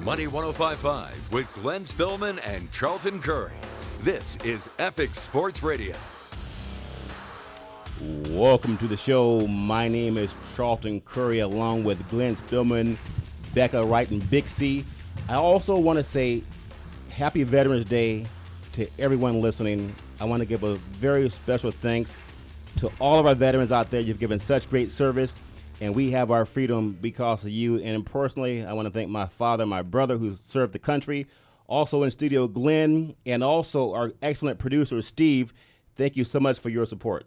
Money 1055 with Glenn Spillman and Charlton Curry. This is Epic Sports Radio. Welcome to the show. My name is Charlton Curry along with Glenn Spillman, Becca Wright, and Big C. I also want to say Happy Veterans Day to everyone listening. I want to give a very special thanks to all of our veterans out there. You've given such great service, and we have our freedom because of you. And personally, I want to thank my father, my brother who served the country, also in studio, Glenn, and also our excellent producer, Steve. Thank you so much for your support.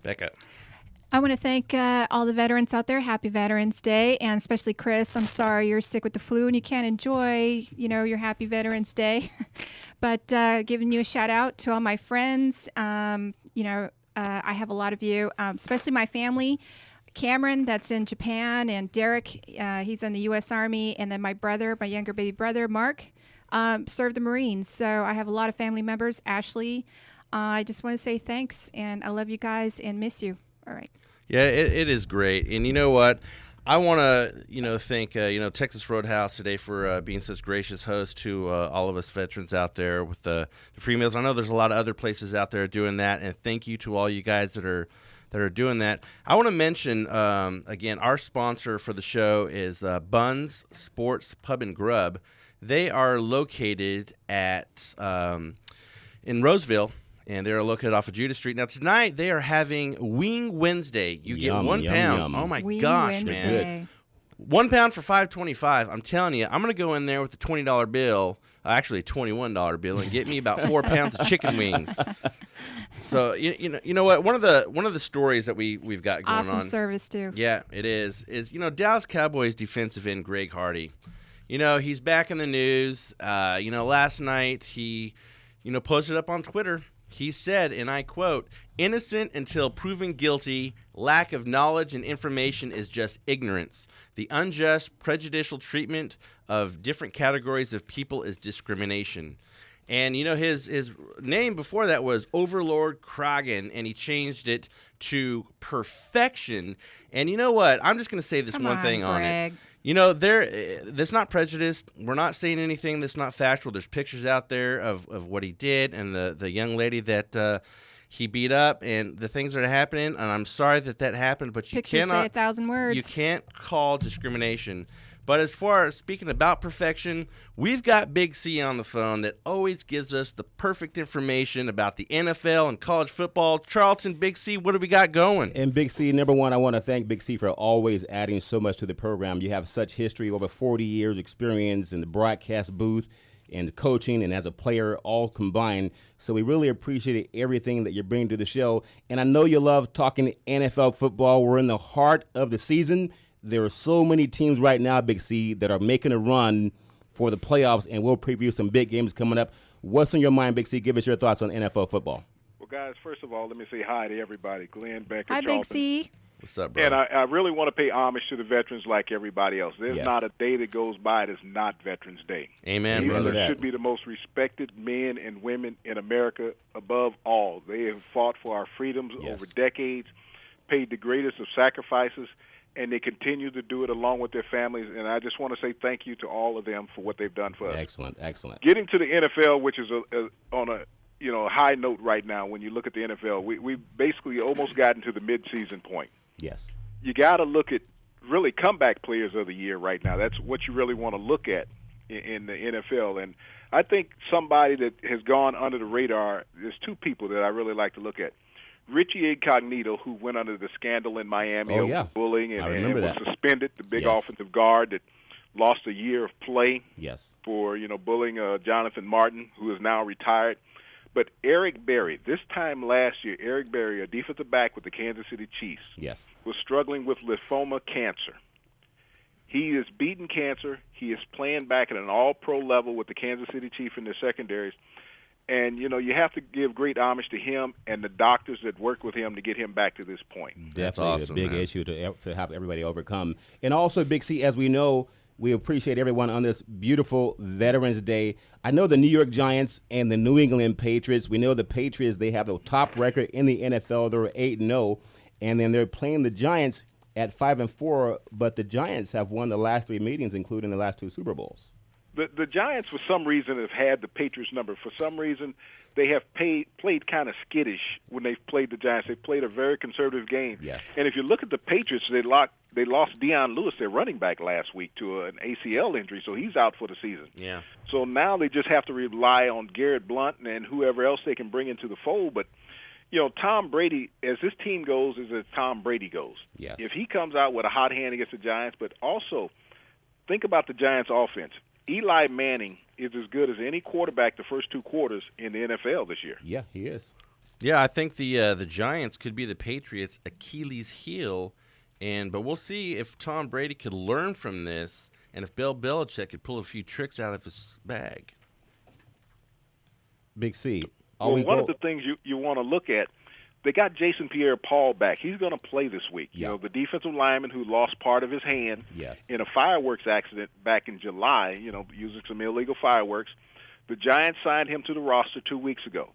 Becca. I want to thank all the veterans out there. Happy Veterans Day, and especially Chris. I'm sorry you're sick with the flu and you can't enjoy, your Happy Veterans Day. But giving you a shout out to all my friends. I have a lot of you, especially my family. Cameron, that's in Japan, and Derek, he's in the U.S. Army, and then my brother, my younger baby brother, Mark, served the Marines. So I have a lot of family members. Ashley. I just want to say thanks, and I love you guys and miss you. All right. Yeah, it is great. And you know what? I want to, thank, Texas Roadhouse today for being such gracious host to all of us veterans out there with the free meals. I know there's a lot of other places out there doing that, and thank you to all you guys that are doing that. I want to mention, again, our sponsor for the show is Buns Sports Pub and Grub. They are located in Roseville, and they're located off of Judas Street. Now, tonight, they are having Wing Wednesday. You get 1 pound. Yum. Oh, my Wing gosh, Wednesday. man. 1 pound for $5.25. I'm telling you, I'm going to go in there with a $20 bill, actually a $21 bill, and get me about 4 pounds of chicken wings. So, you know what? One of the stories that we've got going on. Awesome service, too. Yeah, it is Dallas Cowboys defensive end Greg Hardy. He's back in the news. Last night he, posted up on Twitter. He said, and I quote, "Innocent until proven guilty. Lack of knowledge and information is just ignorance. The unjust, prejudicial treatment of different categories of people is discrimination." And, his name before that was Overlord Kragen, and he changed it to Perfection. And you know what? I'm just going to say this one thing on it. That's not prejudiced. We're not saying anything that's not factual. There's pictures out there of what he did and the young lady that he beat up and the things that are happening. And I'm sorry that happened, but Pictures say 1,000 words. You can't call discrimination. But as far as speaking about perfection, we've got Big C on the phone that always gives us the perfect information about the NFL and college football. Charlton, Big C, what do we got going? And Big C, number one, I want to thank Big C for always adding so much to the program. You have such history, over 40 years experience in the broadcast booth and coaching and as a player, all combined. So we really appreciate everything that you're bringing to the show. And I know you love talking NFL football. We're in the heart of the season. There are so many teams right now, Big C, that are making a run for the playoffs, and we'll preview some big games coming up. What's on your mind, Big C? Give us your thoughts on NFL football. Well, guys, first of all, let me say hi to everybody. Glenn, Becca, Hi, Charlton. Big C. What's up, bro? And I really want to pay homage to the veterans like everybody else. There's not a day that goes by that's not Veterans Day. Amen, These brother. should be the most respected men and women in America above all. They have fought for our freedoms over decades, paid the greatest of sacrifices, and they continue to do it along with their families. And I just want to say thank you to all of them for what they've done for us. Excellent. Getting to the NFL, which is on a high note right now. When you look at the NFL, we basically almost gotten to the mid-season point. Yes. You got to look at really comeback players of the year right now. That's what you really want to look at in the NFL. And I think somebody that has gone under the radar, there's two people that I really like to look at. Richie Incognito, who went under the scandal in Miami over bullying and was suspended, the big offensive guard that lost a year of play for bullying Jonathan Martin, who is now retired. But Eric Berry, this time last year, Eric Berry, a defensive back with the Kansas City Chiefs, was struggling with lymphoma cancer. He has beaten cancer. He is playing back at an all-pro level with the Kansas City Chiefs in their secondaries. And, you have to give great homage to him and the doctors that worked with him to get him back to this point. Definitely awesome, a big issue to have everybody overcome. And also, Big C, as we know, we appreciate everyone on this beautiful Veterans Day. I know the New York Giants and the New England Patriots. We know the Patriots, they have the top record in the NFL. They're 8-0. And then they're playing the Giants at 5-4. But the Giants have won the last three meetings, including the last two Super Bowls. The Giants, for some reason, have had the Patriots number. For some reason, they have played kind of skittish when they've played the Giants. They played a very conservative game. Yes. And if you look at the Patriots, they lost Deion Lewis, their running back, last week to an ACL injury, so he's out for the season. Yeah. So now they just have to rely on Garrett Blunt and whoever else they can bring into the fold. But, Tom Brady, as this team goes, is as Tom Brady goes. Yes. If he comes out with a hot hand against the Giants, but also think about the Giants' offense. Eli Manning is as good as any quarterback the first 2 quarters in the NFL this year. Yeah, he is. Yeah, I think the Giants could be the Patriots' Achilles heel, but we'll see if Tom Brady could learn from this and if Bill Belichick could pull a few tricks out of his bag. Big C. Well, one of the things you want to look at, they got Jason Pierre-Paul back. He's going to play this week. Yeah. The defensive lineman who lost part of his hand Yes. in a fireworks accident back in July, using some illegal fireworks. The Giants signed him to the roster 2 weeks ago.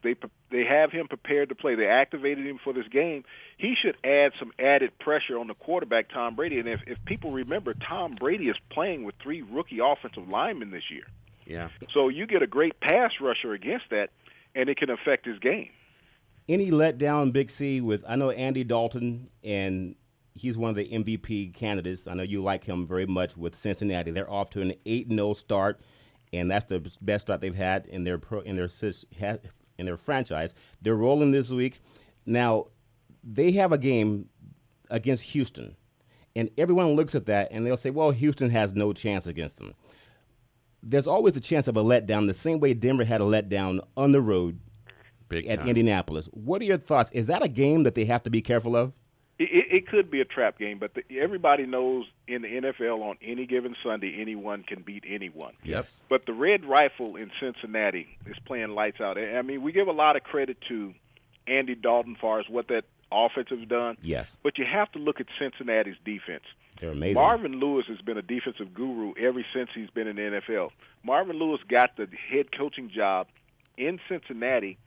They have him prepared to play. They activated him for this game. He should add some added pressure on the quarterback, Tom Brady. And if people remember, Tom Brady is playing with 3 rookie offensive linemen this year. Yeah. So you get a great pass rusher against that, and it can affect his game. Any letdown, Big C, with I know Andy Dalton, and he's one of the MVP candidates. I know you like him very much with Cincinnati. They're off to an 8-0 start, and that's the best start they've had in their franchise. They're rolling this week. Now, they have a game against Houston, and everyone looks at that and they'll say, well, Houston has no chance against them. There's always a chance of a letdown, the same way Denver had a letdown on the road Big at time. Indianapolis. What are your thoughts? Is that a game that they have to be careful of? It could be a trap game, but everybody knows in the NFL on any given Sunday, anyone can beat anyone. Yep. But the Red Rifle in Cincinnati is playing lights out. I mean, we give a lot of credit to Andy Dalton as far as what that offense has done. Yes. But you have to look at Cincinnati's defense. They're amazing. Marvin Lewis has been a defensive guru ever since he's been in the NFL. Marvin Lewis got the head coaching job in Cincinnati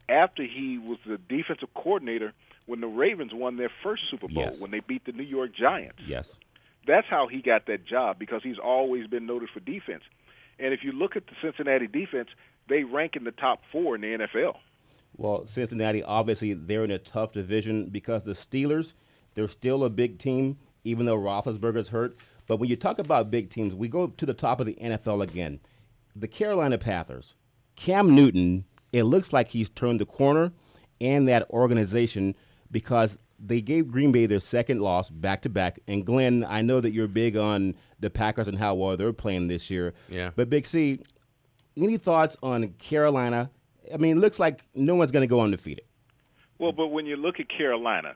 after he was the defensive coordinator when the Ravens won their first Super Bowl, Yes. when they beat the New York Giants. Yes. That's how he got that job, because he's always been noted for defense. And if you look at the Cincinnati defense, they rank in the top 4 in the NFL. Well, Cincinnati, obviously, they're in a tough division because the Steelers, they're still a big team, even though Roethlisberger's hurt. But when you talk about big teams, we go to the top of the NFL again. The Carolina Panthers, Cam Newton, it looks like he's turned the corner, and that organization, because they gave Green Bay their second loss back-to-back. And, Glenn, I know that you're big on the Packers and how well they're playing this year. Yeah. But, Big C, any thoughts on Carolina? I mean, it looks like no one's going to go undefeated. Well, but when you look at Carolina,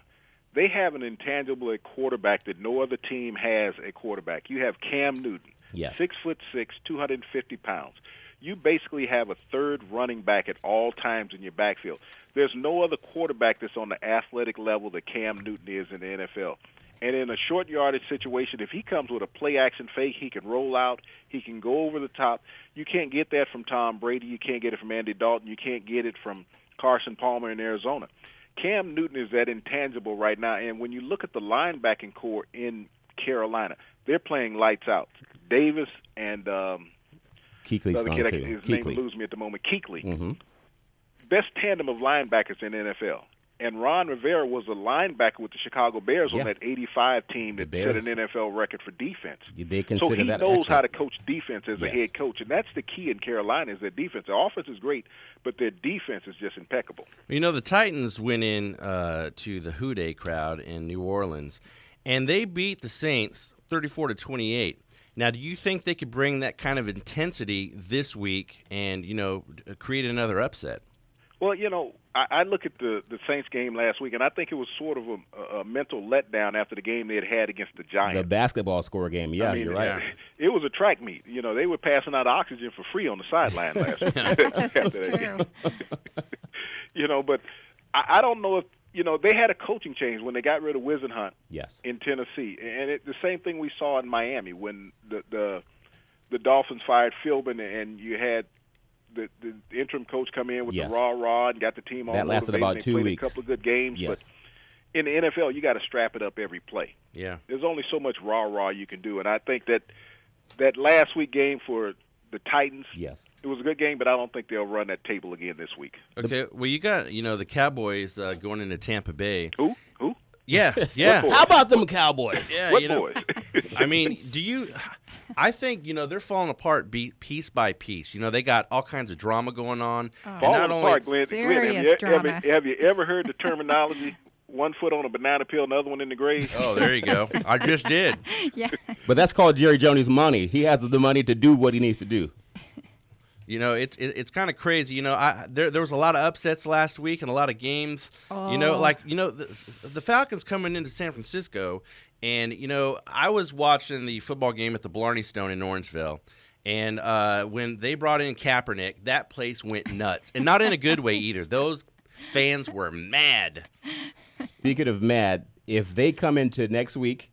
they have an intangible at quarterback that no other team has at quarterback. You have Cam Newton, Yes. 6'6", 250 pounds. You basically have a third running back at all times in your backfield. There's no other quarterback that's on the athletic level that Cam Newton is in the NFL. And in a short yardage situation, if he comes with a play-action fake, he can roll out, he can go over the top. You can't get that from Tom Brady. You can't get it from Andy Dalton. You can't get it from Carson Palmer in Arizona. Cam Newton is that intangible right now. And when you look at the linebacking core in Carolina, they're playing lights out. Davis and Kuechly's the other gone kid, too. his name Kuechly. eludes me at the moment, Kuechly. Mm-hmm. Best tandem of linebackers in the NFL. And Ron Rivera was a linebacker with the Chicago Bears on Yeah. that 85 team that The set Bears. an NFL record for defense. They So consider he that knows how to excellent. coach defense as a Yes. head coach, and that's the key in Carolina is their defense. Their offense is great, but their defense is just impeccable. You know, the Titans went in to the Houday crowd in New Orleans, and they beat the Saints 34-28. Now, do you think they could bring that kind of intensity this week and, create another upset? Well, I look at the Saints game last week, and I think it was sort of a mental letdown after the game they had against the Giants. The basketball score game. Yeah, I mean, you're right. It was a track meet. They were passing out oxygen for free on the sideline last week. That's true. But I don't know if they had a coaching change when they got rid of Wisenhunt Yes. in Tennessee, and the same thing we saw in Miami when the Dolphins fired Philbin, and you had the interim coach come in with Yes. the rah-rah and got the team all That lasted motivated. about They 2 played weeks. a couple of good games, Yes. but in the NFL, you got to strap it up every play. Yeah. There's only so much rah-rah you can do, and I think that that last week game for the Titans. Yes. It was a good game, but I don't think they'll run that table again this week. Okay, well, you got, the Cowboys going into Tampa Bay. Who? Yeah. boys? How about them Cowboys? Yeah, What boys? I mean, I think, they're falling apart piece by piece. They got all kinds of drama going on. And Falling not apart, only Glenn. Serious drama. Have you ever heard the terminology, one foot on a banana peel, another one in the grave? Oh, there you go. I just did. Yeah. But that's called Jerry Jones' money. He has the money to do what he needs to do. It's kind of crazy. There was a lot of upsets last week and a lot of games. Oh. The Falcons coming into San Francisco, and I was watching the football game at the Blarney Stone in Orangeville, and when they brought in Kaepernick, that place went nuts, and not in a good way either. Those fans were mad. Speaking of mad, if they come into next week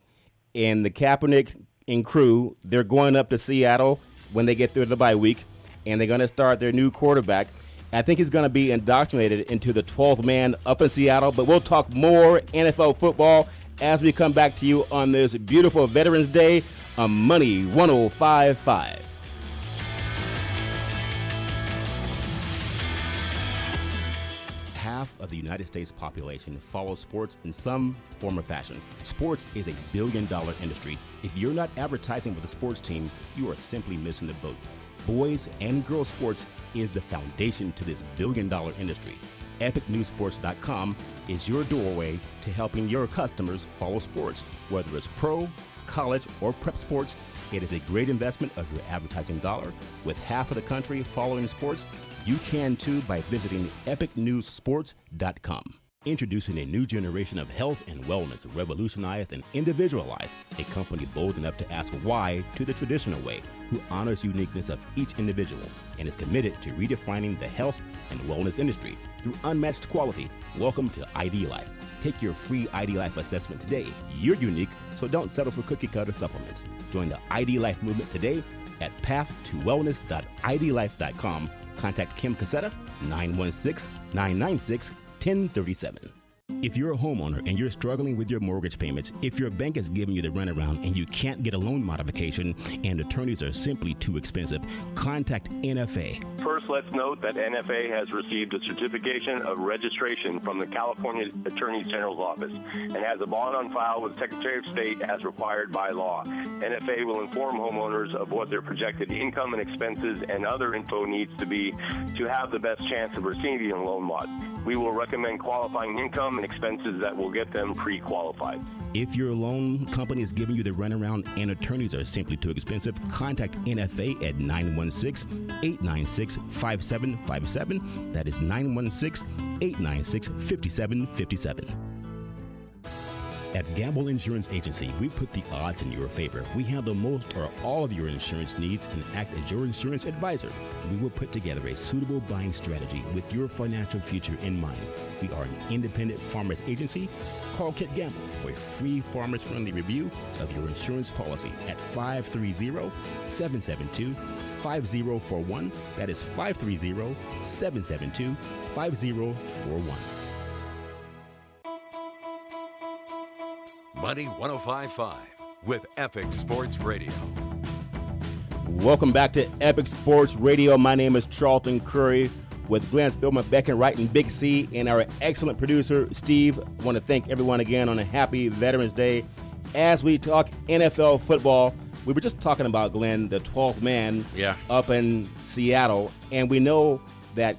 and the Kaepernick and crew, they're going up to Seattle when they get through the bye week, and they're going to start their new quarterback. I think he's going to be indoctrinated into the 12th man up in Seattle, but we'll talk more NFL football as we come back to you on this beautiful Veterans Day on Money 105.5. Half of the United States population follows sports in some form or fashion. Sports is a billion-dollar industry. If you're not advertising with a sports team, you are simply missing the boat. Boys and girls sports is the foundation to this billion-dollar industry. EpicNewsSports.com is your doorway to helping your customers follow sports. Whether it's pro, college, or prep sports, it is a great investment of your advertising dollar. With half of the country following sports, you can too by visiting EpicNewsSports.com. Introducing a new generation of health and wellness, revolutionized and individualized. A company bold enough to ask why to the traditional way, who honors uniqueness of each individual and is committed to redefining the health and wellness industry through unmatched quality. Welcome to ID Life. Take your free ID Life assessment today. You're unique, so don't settle for cookie-cutter supplements. Join the ID Life movement today at pathtowellness.idlife.com. Contact Kim Cassetta, 916-996-1037. If you're a homeowner and you're struggling with your mortgage payments, if your bank is giving you the runaround and you can't get a loan modification and attorneys are simply too expensive, contact NFA. First, let's note that NFA has received a certification of registration from the California Attorney General's office and has a bond on file with the Secretary of State as required by law. NFA will inform homeowners of what their projected income and expenses and other info needs to be to have the best chance of receiving a loan mod. We will recommend qualifying income and expenses that will get them pre-qualified. If your loan company is giving you the runaround and attorneys are simply too expensive, contact NFA at 916-896-5757. That is 916-896-5757. At Gamble Insurance Agency, we put the odds in your favor. We handle most or all of your insurance needs and act as your insurance advisor. We will put together a suitable buying strategy with your financial future in mind. We are an independent farmers agency. Call Kit Gamble for a free farmers-friendly review of your insurance policy at 530-772-5041. That is 530-772-5041. Money 105.5 with Epic Sports Radio. Welcome back to Epic Sports Radio. My name is Charlton Curry with Glenn Spillman, Becken Wright, and Big C, and our excellent producer, Steve. I want to thank everyone again on a happy Veterans Day. As we talk NFL football, we were just talking about, Glenn, the 12th man up in Seattle, and we know that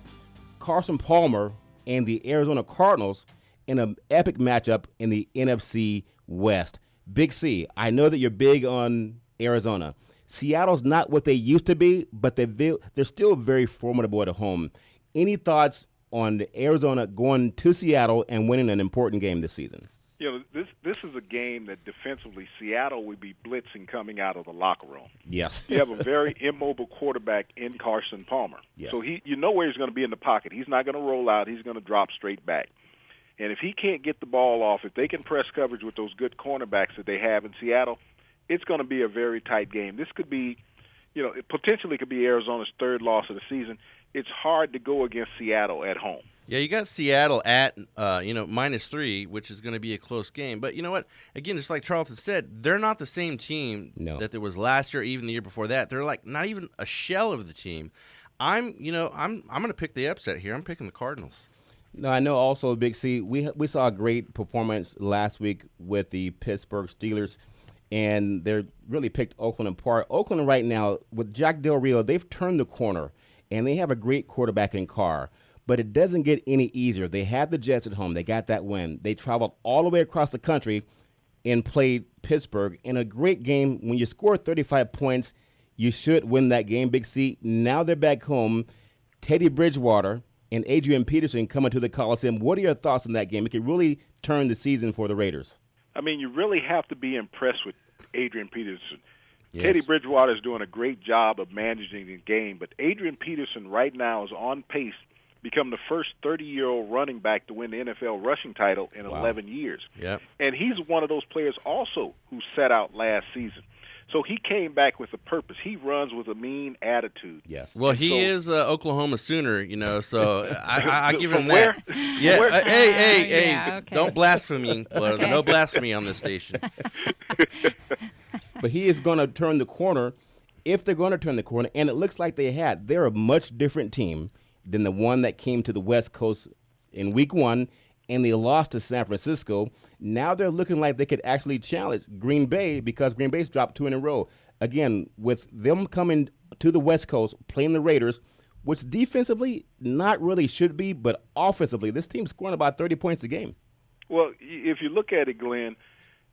Carson Palmer and the Arizona Cardinals in an epic matchup in the NFC West. Big C, I know that you're big on Arizona. Seattle's not what they used to be, but they're still very formidable at home. Any thoughts on Arizona going to Seattle and winning an important game this season? This is a game that defensively Seattle would be blitzing coming out of the locker room. Yes. You have a very immobile quarterback in Carson Palmer. Yes. So you know where he's going to be in the pocket. He's not going to roll out. He's going to drop straight back. And if he can't get the ball off, if they can press coverage with those good cornerbacks that they have in Seattle, it's going to be a very tight game. This could be, it potentially could be Arizona's third loss of the season. It's hard to go against Seattle at home. Yeah, you got Seattle at -3, which is going to be a close game. But you know what? Again, just like Charlton said, they're not the same team that there was last year, even the year before that. They're like not even a shell of the team. I'm going to pick the upset here. I'm picking the Cardinals. No, I know also, Big C, we saw a great performance last week with the Pittsburgh Steelers, and they really picked Oakland apart. Oakland right now, with Jack Del Rio, they've turned the corner, and they have a great quarterback in Carr. But it doesn't get any easier. They had the Jets at home. They got that win. They traveled all the way across the country and played Pittsburgh in a great game. When you score 35 points, you should win that game, Big C. Now they're back home. Teddy Bridgewater and Adrian Peterson coming to the Coliseum. What are your thoughts on that game? It could really turn the season for the Raiders. I mean, you really have to be impressed with Adrian Peterson. Yes. Teddy Bridgewater is doing a great job of managing the game, but Adrian Peterson right now is on pace to become the first 30-year-old running back to win the NFL rushing title in 11 years. Yep. And he's one of those players also who set out last season. So he came back with a purpose. He runs with a mean attitude. Yes. Well, he is Oklahoma Sooner, so I give him where? that. Yeah. Where? Hey, yeah, okay. don't blaspheme. Okay. No blasphemy on this station. But he is going to turn the corner if they're going to turn the corner, and it looks like they had. They're a much different team than the one that came to the West Coast in Week 1, and they lost to San Francisco. Now they're looking like they could actually challenge Green Bay because Green Bay's dropped 2 in a row. Again, with them coming to the West Coast, playing the Raiders, which defensively not really should be, but offensively, this team's scoring about 30 points a game. Well, if you look at it, Glenn,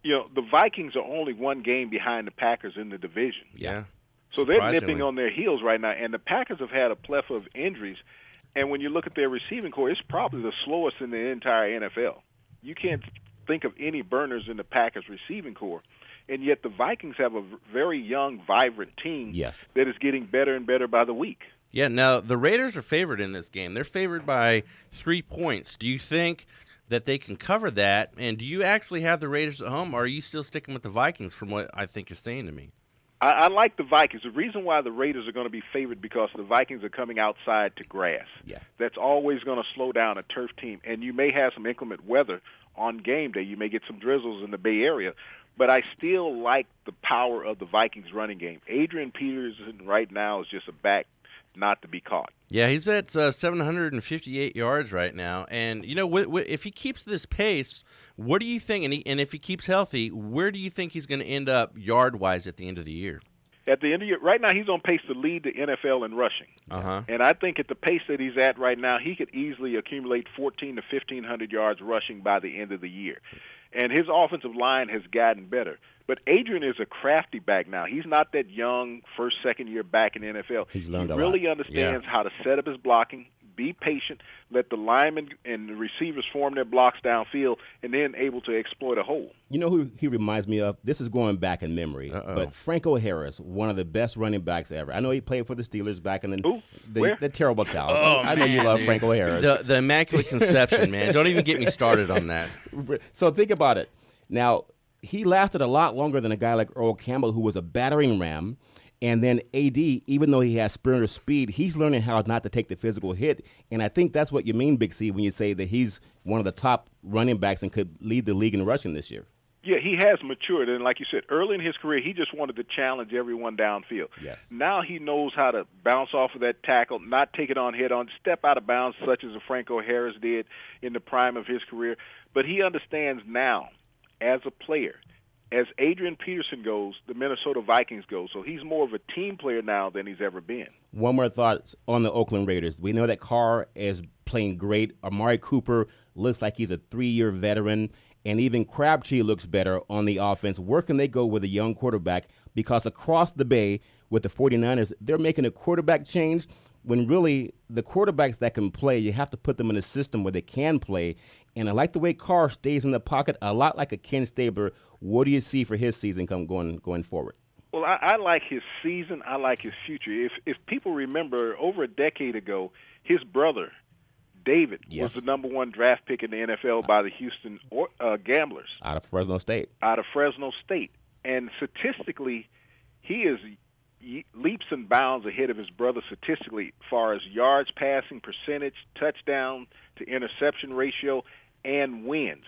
the Vikings are only one game behind the Packers in the division. Yeah. So they're Surprisingly. nipping on their heels right now, and the Packers have had a plethora of injuries. And when you look at their receiving core, it's probably the slowest in the entire NFL. You can't think of any burners in the Packers receiving core. And yet the Vikings have a very young, vibrant team that is getting better and better by the week. Yeah, now the Raiders are favored in this game. They're favored by 3 points. Do you think that they can cover that? And do you actually have the Raiders at home, or are you still sticking with the Vikings from what I think you're saying to me? I like the Vikings. The reason why the Raiders are going to be favored because the Vikings are coming outside to grass. Yeah. That's always going to slow down a turf team. And you may have some inclement weather on game day. You may get some drizzles in the Bay Area. But I still like the power of the Vikings running game. Adrian Peterson right now is just a back not to be caught. Yeah, he's at 758 yards right now. And, if he keeps this pace, what do you think? And if he keeps healthy, where do you think he's going to end up yard-wise at the end of the year? At the end of the year, right now he's on pace to lead the NFL in rushing. Uh-huh. And I think at the pace that he's at right now, he could easily accumulate 1,400 to 1,500 yards rushing by the end of the year. And his offensive line has gotten better. But Adrian is a crafty back now. He's not that young first, second-year back in the NFL. He's learned he a really lot. understands how to set up his blocking, be patient, let the linemen and the receivers form their blocks downfield, and then able to exploit a hole. You know who he reminds me of? This is going back in memory. But Franco Harris, one of the best running backs ever. I know he played for the Steelers back in the terrible Cows. I know you love Franco Harris. The Immaculate Conception, man. Don't even get me started on that. So think about it. Now, he lasted a lot longer than a guy like Earl Campbell, who was a battering ram. And then AD, even though he has sprinter speed, he's learning how not to take the physical hit. And I think that's what you mean, Big C, when you say that he's one of the top running backs and could lead the league in rushing this year. Yeah, he has matured. And like you said, early in his career, he just wanted to challenge everyone downfield. Yes. Now he knows how to bounce off of that tackle, not take it on head-on, step out of bounds, such as Franco Harris did in the prime of his career. But he understands now, as a player, as Adrian Peterson goes, the Minnesota Vikings go. So he's more of a team player now than he's ever been. One more thought on the Oakland Raiders. We know that Carr is playing great. Amari Cooper looks like he's a 3-year veteran. And even Crabtree looks better on the offense. Where can they go with a young quarterback? Because across the bay with the 49ers, they're making a quarterback change when really the quarterbacks that can play, you have to put them in a system where they can play. And I like the way Carr stays in the pocket, a lot like a Ken Stabler. What do you see for his season going forward? Well, I like his season. I like his future. If people remember, over a decade ago, his brother, David, was the number 1 draft pick in the NFL by the Houston Gamblers. Out of Fresno State. And statistically, he is leaps and bounds ahead of his brother statistically as far as yards passing percentage, touchdown to interception ratio, and wins.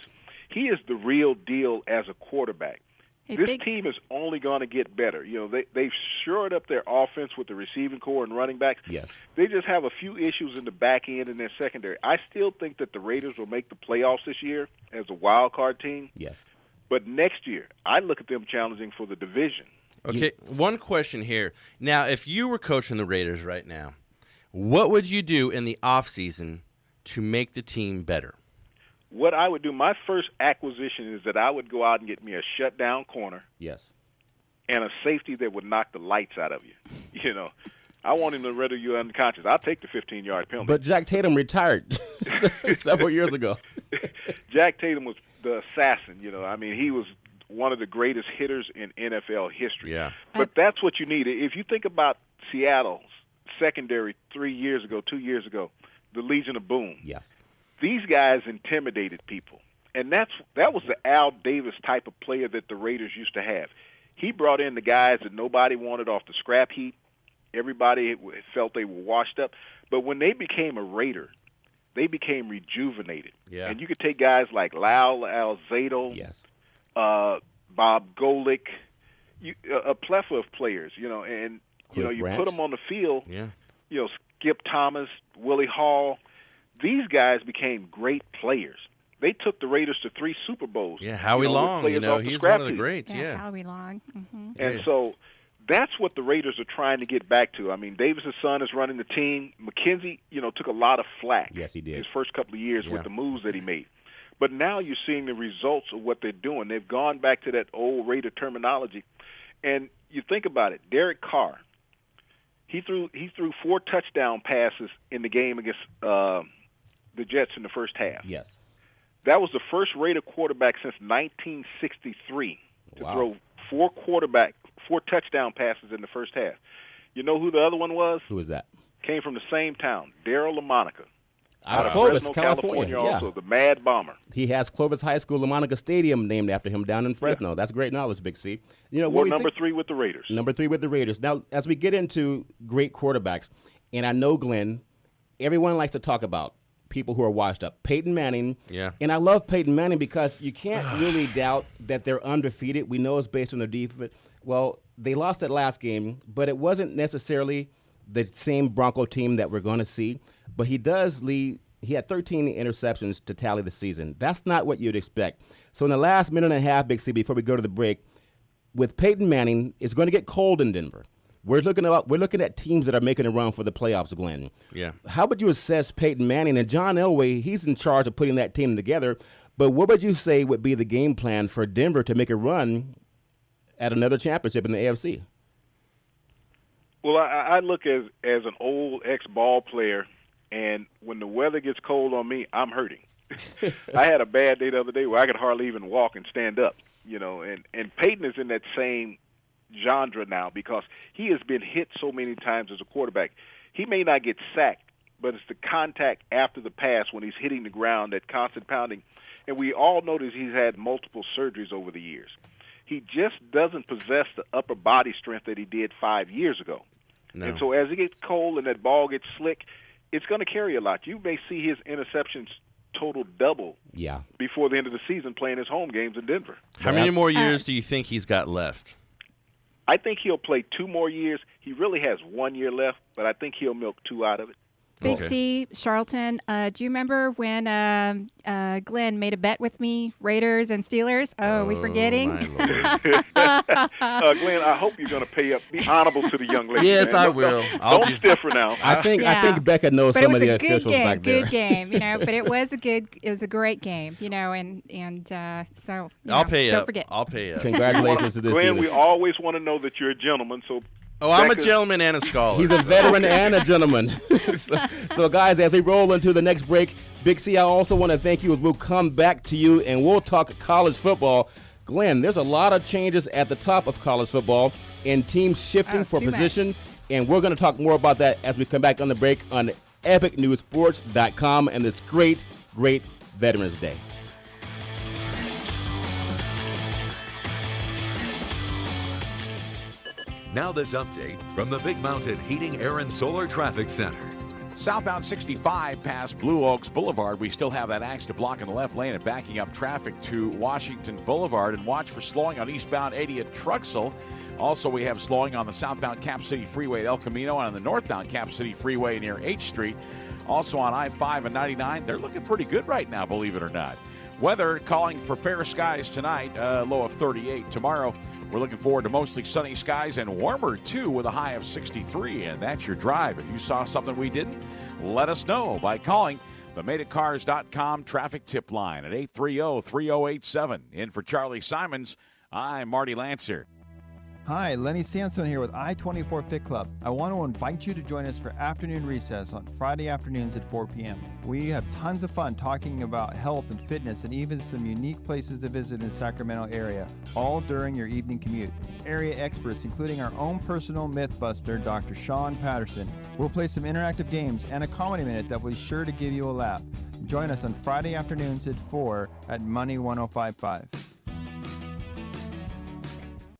He is the real deal as a quarterback. Hey, This team is only going to get better. You know, they've shored up their offense with the receiving core and running backs. Yes. They just have a few issues in the back end and their secondary. I still think that the Raiders will make the playoffs this year as a wild card team. Yes. But next year, I look at them challenging for the division. Okay, one question here. Now, if you were coaching the Raiders right now, what would you do in the offseason to make the team better? What I would do, my first acquisition is that I would go out and get me a shutdown corner Yes. and a safety that would knock the lights out of you. You know, I want him to render you unconscious. I'll take the 15-yard penalty. But Jack Tatum retired several years ago. Jack Tatum was the assassin. You know, I mean, he was one of the greatest hitters in NFL history. Yeah. But that's what you need. If you think about Seattle's secondary 2 years ago, the Legion of Boom. Yes. These guys intimidated people, and that was the Al Davis type of player that the Raiders used to have. He brought in the guys that nobody wanted off the scrap heap. Everybody felt they were washed up. But when they became a Raider, they became rejuvenated. Yeah. And you could take guys like Lyle Alzado, Yes. Bob Golick, a plethora of players, you know, and Cliff you Branch. put them on the field, Yeah. you know, Skip Thomas, Willie Hall. These guys became great players. They took the Raiders to 3 Super Bowls. Yeah, Howie you know, with Long, players off the he's scrap one of the heap. greats, Yeah, yeah. Howie Long. Mm-hmm. And Yeah. so that's what the Raiders are trying to get back to. I mean, Davis' son is running the team. McKenzie, you know, took a lot of flack Yes, he did. his first couple of years Yeah. with the moves that he made. But now you're seeing the results of what they're doing. They've gone back to that old Raider terminology. And you think about it, Derek Carr, he threw 4 touchdown passes in the game against the Jets in the first half. Yes. That was the first Raider quarterback since 1963 to Wow. throw 4 touchdown passes in the first half. You know who the other one was? Who is that? Came from the same town, Daryl LaMonica. Out of Clovis, Fresno, California. Yeah. also, the Mad Bomber. He has Clovis High School, LaMonica Stadium named after him down in Fresno. That's great knowledge, Big C. You know, Or what do you number think? 3 with the Raiders. Number 3 with the Raiders. Now, as we get into great quarterbacks, and I know, Glenn, everyone likes to talk about people who are washed up. Peyton Manning. Yeah. And I love Peyton Manning because you can't really doubt that they're undefeated. We know it's based on their defense. Well, they lost that last game, but it wasn't necessarily the same Bronco team that we're going to see. But he does lead. He had 13 interceptions to tally the season. That's not what you'd expect. So in the last minute and a half, Big C, before we go to the break, with Peyton Manning, it's going to get cold in Denver. We're looking at teams that are making a run for the playoffs, Glenn. Yeah. How would you assess Peyton Manning? And John Elway, he's in charge of putting that team together. But what would you say would be the game plan for Denver to make a run at another championship in the AFC? Well, I look as an old ex-ball player, and when the weather gets cold on me, I'm hurting. I had a bad day the other day where I could hardly even walk and stand up, you know, and Peyton is in that same genre now because he has been hit so many times as a quarterback. He may not get sacked, but it's the contact after the pass when he's hitting the ground, that constant pounding. And we all notice he's had multiple surgeries over the years. He just doesn't possess the upper body strength that he did 5 years ago. No. And so as it gets cold and that ball gets slick, it's going to carry a lot. You may see his interceptions total double Yeah. before the end of the season playing his home games in Denver. How many more years do you think he's got left? I think he'll play 2 more years. He really has 1 year left, but I think he'll milk 2 out of it. Big Okay. C, Charlton, do you remember when Glenn made a bet with me, Raiders and Steelers? Oh, are we forgetting? my Lord. Glenn, I hope you're going to pay up. Be honorable to the young lady. Yes, man. I Don't- will. Don't, I'll don't be- stiffer now. I think Yeah. Becca knows But it some was of the a good officials game, back there. good game, you know. But it was a great game, you know, and so you I'll know, pay don't up. forget. I'll pay up. Congratulations to the Glenn, we Steelers. always want to know that you're a gentleman. So Oh, I'm a Becca- gentleman and a scholar. He's a veteran and a gentleman. so, guys, as we roll into the next break, Big C, I also want to thank you as we'll come back to you and we'll talk college football. Glenn, there's a lot of changes at the top of college football and teams shifting Oh, for too much. position. And we're going to talk more about that as we come back on the break on epicnewsports.com and this great, great Veterans Day. Now this update from the Big Mountain Heating, Air, and Solar Traffic Center. Southbound 65 past Blue Oaks Boulevard. We still have that accident block in the left lane and backing up traffic to Washington Boulevard. And watch for slowing on eastbound 80 at Truxell. Also, we have slowing on the southbound Cap City Freeway at El Camino and on the northbound Cap City Freeway near H Street. Also on I-5 and 99, they're looking pretty good right now, believe it or not. Weather calling for fair skies tonight, low of 38. Tomorrow, we're looking forward to mostly sunny skies and warmer, too, with a high of 63. And that's your drive. If you saw something we didn't, let us know by calling the MadeItCars.com traffic tip line at 830-3087. In for Charlie Simons, I'm Marty Lancer. Hi, Lenny Sansone here with I-24 Fit Club. I want to invite you to join us for afternoon recess on Friday afternoons at 4 p.m. We have tons of fun talking about health and fitness and even some unique places to visit in the Sacramento area, all during your evening commute. Area experts, including our own personal mythbuster, Dr. Sean Patterson, will play some interactive games and a comedy minute that will be sure to give you a laugh. Join us on Friday afternoons at 4 at Money 1055.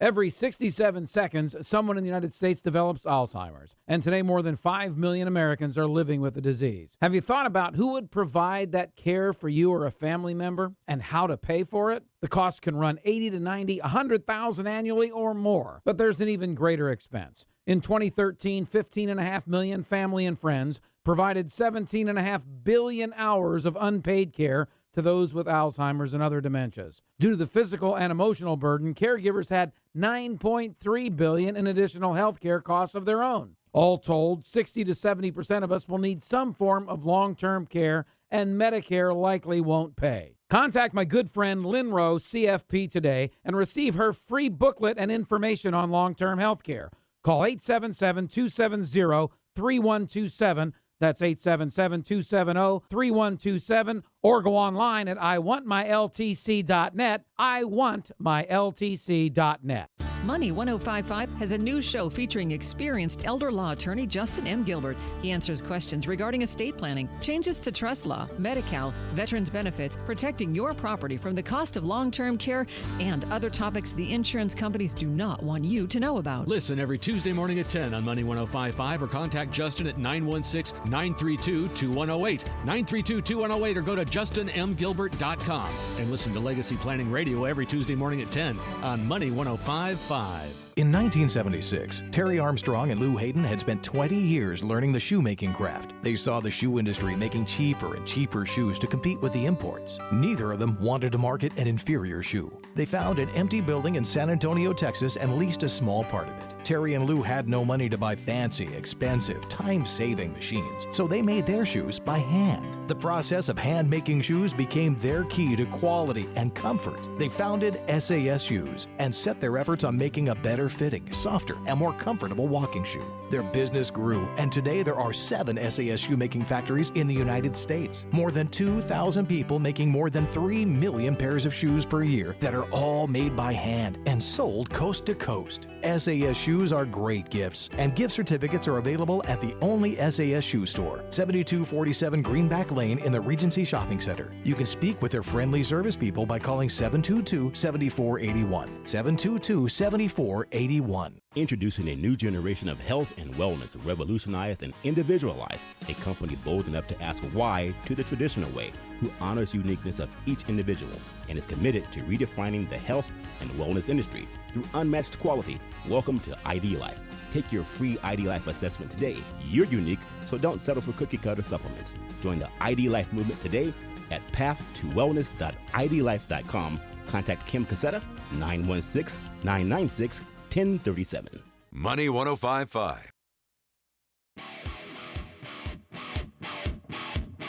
Every 67 seconds, someone in the United States develops Alzheimer's. And today, more than 5 million Americans are living with the disease. Have you thought about who would provide that care for you or a family member and how to pay for it? The cost can run $80 to $90, $100,000 annually or more. But there's an even greater expense. In 2013, 15.5 million family and friends provided 17.5 billion hours of unpaid care to those with Alzheimer's and other dementias. Due to the physical and emotional burden, caregivers had $9.3 billion in additional health care costs of their own. All told, 60 to 70% of us will need some form of long-term care, and Medicare likely won't pay. Contact my good friend Lynn Rowe, CFP, today and receive her free booklet and information on long-term health care. Call 877-270-3127. That's 877-270-3127, or go online at iwantmyltc.net, iwantmyltc.net. Money 1055 has a new show featuring experienced elder law attorney Justin M. Gilbert. He answers questions regarding estate planning, changes to trust law, Medi-Cal, veterans benefits, protecting your property from the cost of long-term care, and other topics the insurance companies do not want you to know about. Listen every Tuesday morning at 10 on Money 1055 or contact Justin at 916-932-2108, 932-2108, or go to justinmgilbert.com and listen to Legacy Planning Radio every Tuesday morning at 10 on Money 1055. In 1976, Terry Armstrong and Lou Hayden had spent 20 years learning the shoemaking craft. They saw the shoe industry making cheaper and cheaper shoes to compete with the imports. Neither of them wanted to market an inferior shoe. They found an empty building in San Antonio, Texas, and leased a small part of it. Terry and Lou had no money to buy fancy, expensive, time-saving machines, so they made their shoes by hand. The process of hand-making shoes became their key to quality and comfort. They founded SAS Shoes and set their efforts on making a better fitting, softer, and more comfortable walking shoe. Their business grew, and today there are 7 SAS shoemaking factories in the United States. More than 2,000 people making more than 3 million pairs of shoes per year that are all made by hand and sold coast to coast. SAS Shoes are great gifts, and gift certificates are available at the only SAS Shoe Store, 7247 Greenback Lane in the Regency Shopping Center. You can speak with their friendly service people by calling 722-7481. 722-7481. Introducing a new generation of health and wellness, revolutionized and individualized. A company bold enough to ask why to the traditional way, who honors uniqueness of each individual and is committed to redefining the health and wellness industry through unmatched quality. Welcome to ID Life. Take your free ID Life assessment today. You're unique, so don't settle for cookie-cutter supplements. Join the ID Life movement today at pathtowellness.idlife.com. Contact Kim Cassetta, 916-996-1037. Money 1055.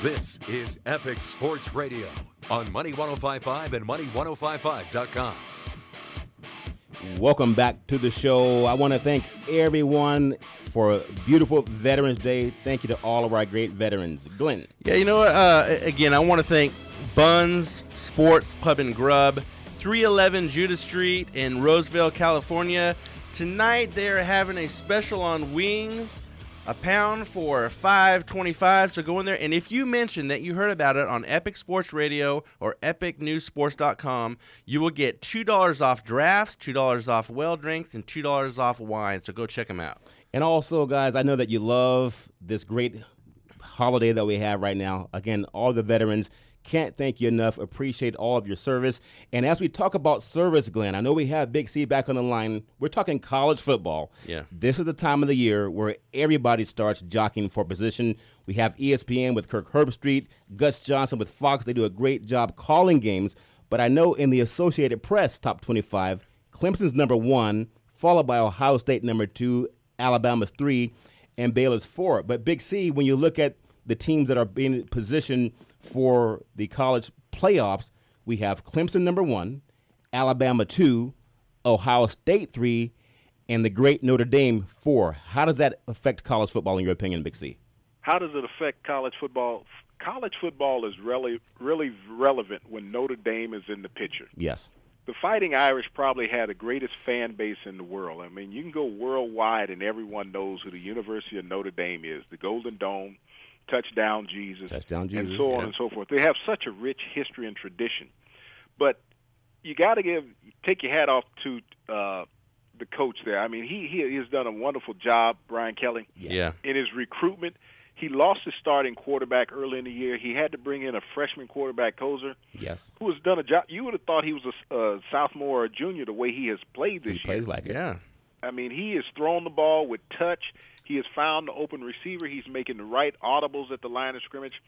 This is Epic Sports Radio on Money 1055 and Money1055.com. Welcome back to the show. I want to thank everyone for a beautiful Veterans Day. Thank you to all of our great veterans. Glenn. Yeah, you know what? Again, I want to thank Buns Sports Pub and Grub, 311 Judah Street in Roseville, California. Tonight they are having a special on wings a pound for $5.25. So go in there, and if you mention that you heard about it on Epic Sports Radio or epicnewsports.com, you will get $2 off drafts, $2 off well drinks, and $2 off wine. So go check them out. And also, guys, I know that you love this great holiday that we have right now. Again, all the veterans, can't thank you enough. Appreciate all of your service. And as we talk about service, Glenn, I know we have Big C back on the line. We're talking college football. Yeah. This is the time of the year where everybody starts jockeying for position. We have ESPN with Kirk Herbstreit, Gus Johnson with Fox. They do a great job calling games. But I know in the Associated Press top 25, Clemson's number 1, followed by Ohio State number 2, Alabama's 3, and Baylor's 4. But Big C, when you look at the teams that are being positioned for the college playoffs, we have Clemson number 1, Alabama 2, Ohio State 3, and the great Notre Dame 4. How does that affect college football in your opinion, Big C? How does it affect college football? College football is really relevant when Notre Dame is in the picture. Yes. The Fighting Irish probably had the greatest fan base in the world. I mean, you can go worldwide and everyone knows who the University of Notre Dame is, the Golden Dome, Touchdown Jesus, and so on and so forth. They have such a rich history and tradition. But you got to take your hat off to the coach there. I mean, he has done a wonderful job, Brian Kelly, Yeah. in his recruitment. He lost his starting quarterback early in the year. He had to bring in a freshman quarterback, Kozer, Yes. who has done a job. You would have thought he was a sophomore or a junior the way he has played this year. He plays like it. Yeah. I mean, he has thrown the ball with touch. He has found the open receiver. He's making the right audibles at the line of scrimmage.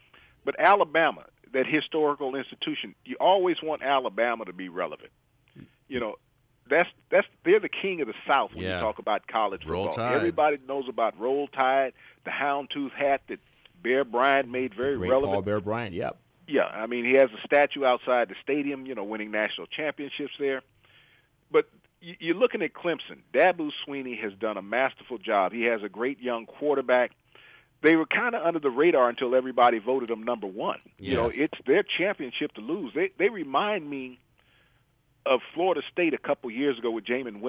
But Alabama, that historical institution, you always want Alabama to be relevant. You know, they're the king of the South when you talk about college Roll football. Tide. Everybody knows about Roll Tide, the houndtooth hat that Bear Bryant made very Great relevant. Paul Bear Bryant, yep. Yeah, I mean, he has a statue outside the stadium, you know, winning national championships there. But you're looking at Clemson. Dabo Swinney has done a masterful job. He has a great young quarterback. They were kind of under the radar until everybody voted them number 1. Yes. You know, it's their championship to lose. They remind me of Florida State a couple years ago with Jameis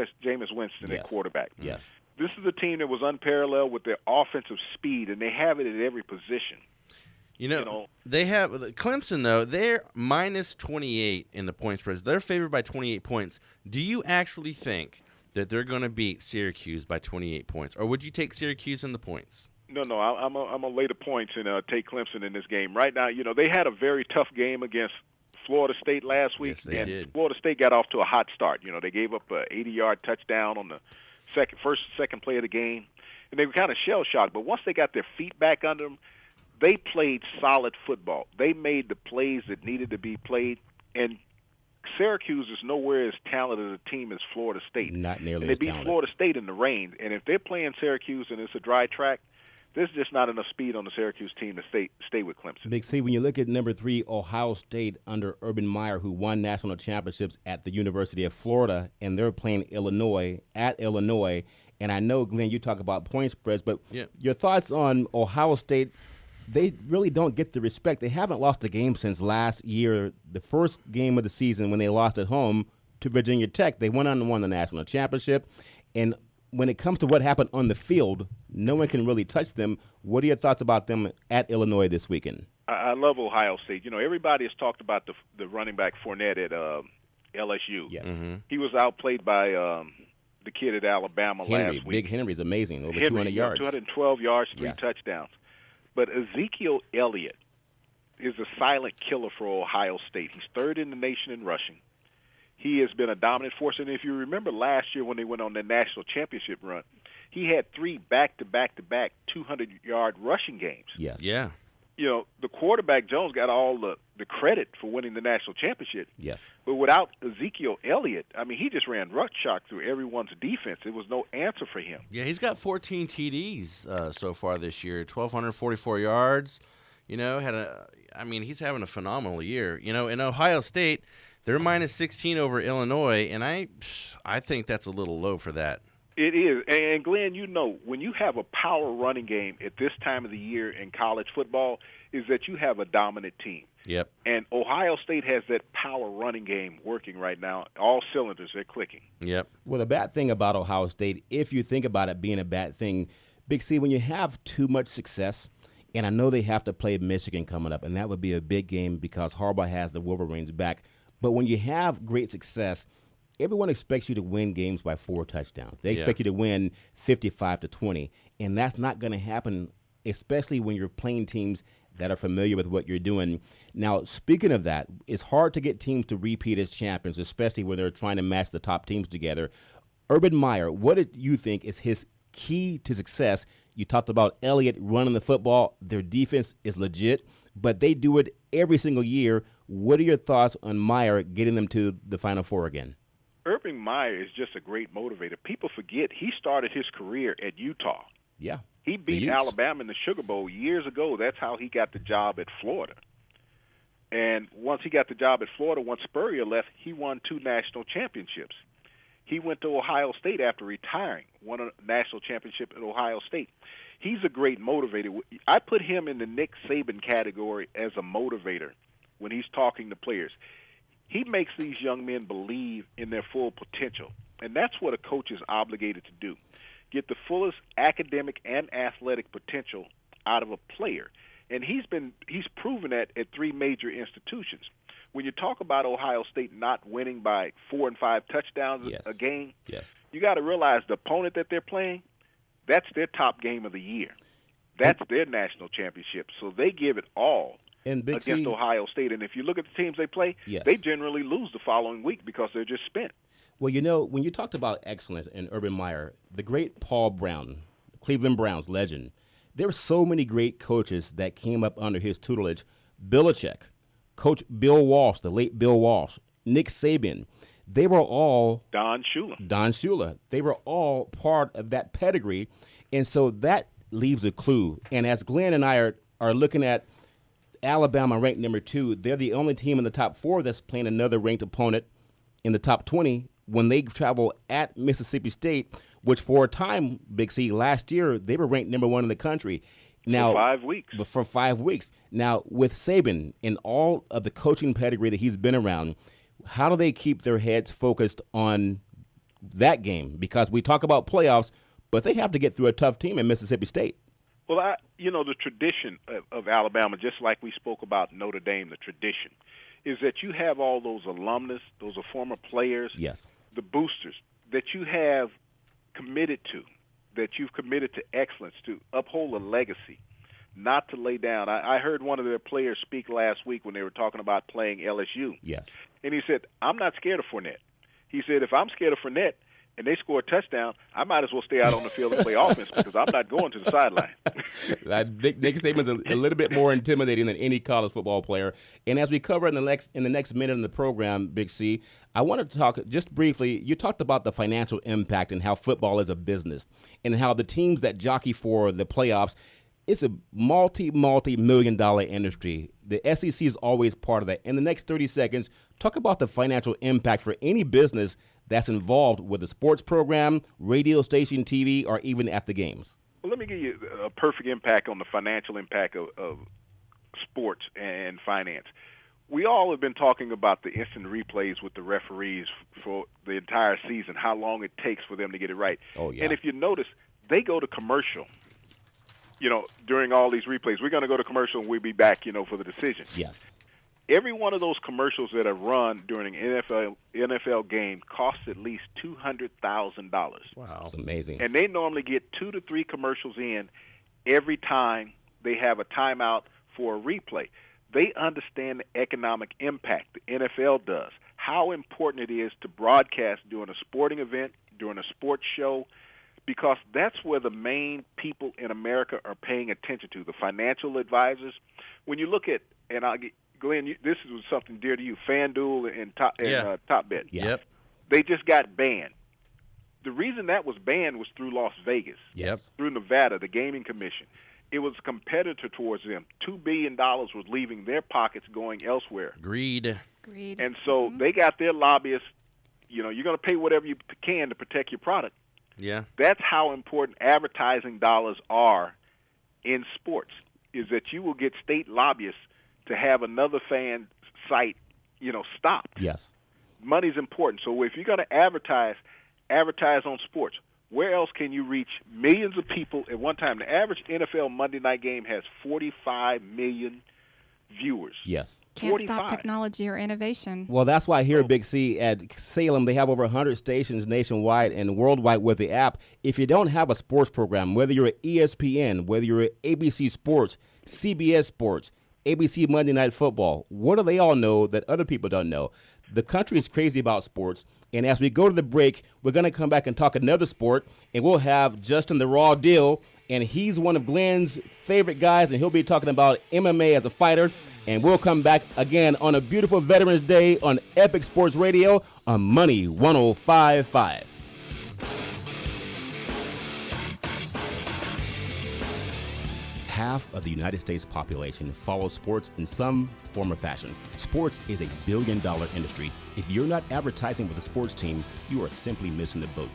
Winston at quarterback. Yes. This is a team that was unparalleled with their offensive speed, and they have it at every position. You know, they have Clemson, though. They're minus 28 in the point spreads. They're favored by 28 points. Do you actually think that they're going to beat Syracuse by 28 points, or would you take Syracuse in the points? No, I'm gonna lay the points and take Clemson in this game. Right now, you know, they had a very tough game against Florida State last week, Yes, they and did. Florida State got off to a hot start. You know, they gave up an 80-yard touchdown on the second play of the game, and they were kind of shell-shocked. But once they got their feet back under them, they played solid football. They made the plays that needed to be played, and Syracuse is nowhere as talented a team as Florida State. Not nearly and they as beat talented. Florida State in the rain, and if they're playing Syracuse and it's a dry track, there's just not enough speed on the Syracuse team to stay with Clemson. Big C, when you look at number 3, Ohio State under Urban Meyer, who won national championships at the University of Florida, and they're playing Illinois at Illinois. And I know, Glenn, you talk about point spreads, but your thoughts on Ohio State? They really don't get the respect. They haven't lost a game since last year, the first game of the season when they lost at home to Virginia Tech. They went on and won the national championship. And when it comes to what happened on the field, no one can really touch them. What are your thoughts about them at Illinois this weekend? I love Ohio State. You know, everybody has talked about the running back Fournette at LSU. Yes. He was outplayed by the kid at Alabama Henry, last week. Big Henry's amazing, over Henry, 200 yards. 212 yards, 3 Yes. touchdowns. But Ezekiel Elliott is a silent killer for Ohio State. He's third in the nation in rushing. He has been a dominant force. And if you remember last year when they went on the national championship run, he had 3 back-to-back 200-yard rushing games. Yes. Yeah. You know, the quarterback, Jones, got all the credit for winning the national championship. Yes. But without Ezekiel Elliott, I mean, he just ran ruckshot through everyone's defense. There was no answer for him. Yeah, he's got 14 TDs so far this year, 1,244 yards. You know, he's having a phenomenal year. You know, in Ohio State, they're minus 16 over Illinois, and I think that's a little low for that. It is. And, Glenn, you know, when you have a power running game at this time of the year in college football, is that you have a dominant team. Yep. And Ohio State has that power running game working right now. All cylinders, they're clicking. Yep. Well, the bad thing about Ohio State, if you think about it being a bad thing, Big C, when you have too much success, and I know they have to play Michigan coming up, and that would be a big game because Harbaugh has the Wolverines back. But when you have great success, everyone expects you to win games by 4 touchdowns. They expect you to win 55-20, and that's not going to happen, especially when you're playing teams that are familiar with what you're doing. Now, speaking of that, it's hard to get teams to repeat as champions, especially when they're trying to match the top teams together. Urban Meyer, what do you think is his key to success? You talked about Elliott running the football. Their defense is legit, but they do it every single year. What are your thoughts on Meyer getting them to the Final Four again? Urban Meyer is just a great motivator. People forget he started his career at Utah. Yeah. He beat Alabama in the Sugar Bowl years ago. That's how he got the job at Florida. And once he got the job at Florida, once Spurrier left, he won 2 national championships. He went to Ohio State after retiring, won a national championship at Ohio State. He's a great motivator. I put him in the Nick Saban category as a motivator when he's talking to players. He makes these young men believe in their full potential, and that's what a coach is obligated to do, get the fullest academic and athletic potential out of a player. And he's proven that at 3 major institutions. When you talk about Ohio State not winning by 4 and 5 touchdowns a game, you got to realize the opponent that they're playing, that's their top game of the year. That's their national championship. So they give it all against Ohio State. And if you look at the teams they play, they generally lose the following week because they're just spent. Well, you know, when you talked about excellence in Urban Meyer, the great Paul Brown, Cleveland Browns legend, there were so many great coaches that came up under his tutelage. Belichick, Coach Bill Walsh, the late Bill Walsh, Nick Saban, they were all Don Shula. They were all part of that pedigree, and so that leaves a clue. And as Glenn and I are looking at Alabama ranked number 2, they're the only team in the top 4 that's playing another ranked opponent in the top 20 when they travel at Mississippi State, which for a time, Big C, last year, they were ranked number 1 in the country. Now, for 5 weeks. For 5 weeks. Now, with Saban and all of the coaching pedigree that he's been around, how do they keep their heads focused on that game? Because we talk about playoffs, but they have to get through a tough team in Mississippi State. Well, the tradition of Alabama, just like we spoke about Notre Dame, the tradition, is that you have all those alumnus, those are former players, the boosters, that you have committed to, that you've committed to excellence, to uphold a legacy, not to lay down. I heard one of their players speak last week when they were talking about playing LSU. Yes. And he said, I'm not scared of Fournette. He said, if I'm scared of Fournette and they score a touchdown, I might as well stay out on the field and play offense because I'm not going to the sideline. Nick Saban's a little bit more intimidating than any college football player. And as we cover in the next minute in the program, Big C, I want to talk just briefly. You talked about the financial impact and how football is a business and how the teams that jockey for the playoffs, it's a multi-million-dollar industry. The SEC is always part of that. In the next 30 seconds, talk about the financial impact for any business that's involved with a sports program, radio station, TV, or even at the games. Well, let me give you a perfect impact on the financial impact of sports and finance. We all have been talking about the instant replays with the referees for the entire season, how long it takes for them to get it right. Oh, yeah. And if you notice, they go to commercial, during all these replays. We're going to go to commercial and we'll be back, for the decision. Yes. Every one of those commercials that are run during an NFL game costs at least $200,000. Wow. That's amazing. And they normally get 2 to 3 commercials in every time they have a timeout for a replay. They understand the economic impact, the NFL does, how important it is to broadcast during a sporting event, during a sports show, because that's where the main people in America are paying attention to, the financial advisors. When you look at, and Glenn, this is something dear to you, FanDuel and TopBet. Yeah. Yep. They just got banned. The reason that was banned was through Las Vegas, through Nevada, the Gaming Commission. It was a competitor towards them. $2 billion was leaving their pockets going elsewhere. Greed. And so they got their lobbyists, you're going to pay whatever you can to protect your product. Yeah. That's how important advertising dollars are in sports, is that you will get state lobbyists to have another fan site, stopped. Yes. Money's important. So if you're going to advertise on sports. Where else can you reach millions of people at one time? The average NFL Monday night game has 45 million viewers. Yes. Can't 45. stop technology or innovation. Well, that's why here at Big C at Salem, they have over 100 stations nationwide and worldwide with the app. If you don't have a sports program, whether you're at ESPN, whether you're at ABC Sports, CBS Sports, ABC Monday Night Football, what do they all know that other people don't know? The country is crazy about sports. And as we go to the break, we're going to come back and talk another sport, and we'll have Justin the Raw Deal, and he's one of Glenn's favorite guys, and he'll be talking about MMA as a fighter. And we'll come back again on a beautiful Veterans Day on Epic Sports Radio on Money 105.5. Half of the United States population follows sports in some form or fashion. Sports is a billion-dollar industry. If you're not advertising with a sports team, you are simply missing the boat.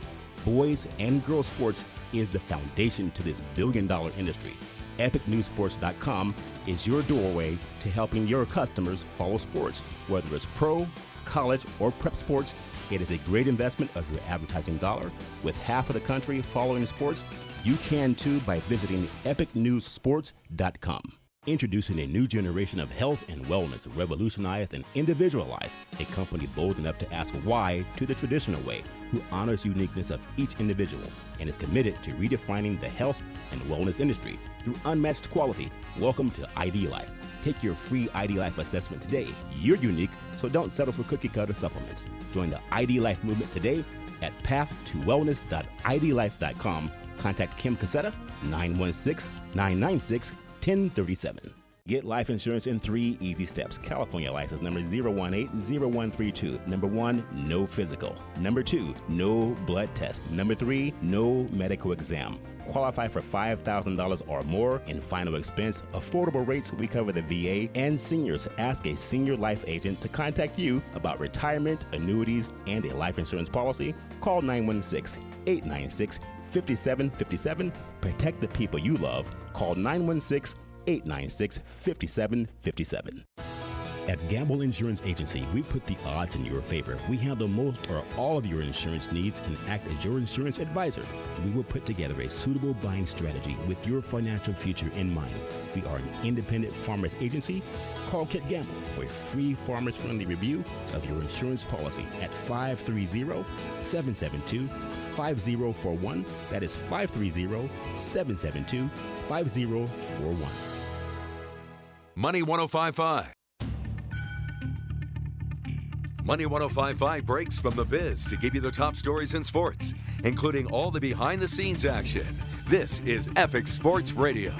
Boys and girls sports is the foundation to this billion-dollar industry. EpicNewsSports.com is your doorway to helping your customers follow sports. Whether it's pro, college, or prep sports, it is a great investment of your advertising dollar. With half of the country following sports, you can too by visiting EpicNewsSports.com. Introducing a new generation of health and wellness, revolutionized and individualized. A company bold enough to ask why to the traditional way, who honors uniqueness of each individual and is committed to redefining the health and wellness industry through unmatched quality. Welcome to ID Life. Take your free ID Life assessment today. You're unique, so don't settle for cookie-cutter supplements. Join the ID Life movement today at pathtowellness.idlife.com. Contact Kim Cassetta, 916-996-1037. Get life insurance in 3 easy steps. California license number 0180132. Number 1, no physical. Number 2, no blood test. Number 3, no medical exam. Qualify for $5,000 or more in final expense. Affordable rates. We cover the VA and seniors. Ask a senior life agent to contact you about retirement, annuities, and a life insurance policy. Call 916-896-5757. Protect the people you love. Call 916-896-5757. At Gamble Insurance Agency, we put the odds in your favor. We handle most or all of your insurance needs and act as your insurance advisor. We will put together a suitable buying strategy with your financial future in mind. We are an independent farmers agency. Call Kit Gamble for a free farmers-friendly review of your insurance policy at 530-772-5041. That is 530-772-5041. Money 105.5. Money 105.5 breaks from the biz to give you the top stories in sports, including all the behind-the-scenes action. This is Epic Sports Radio.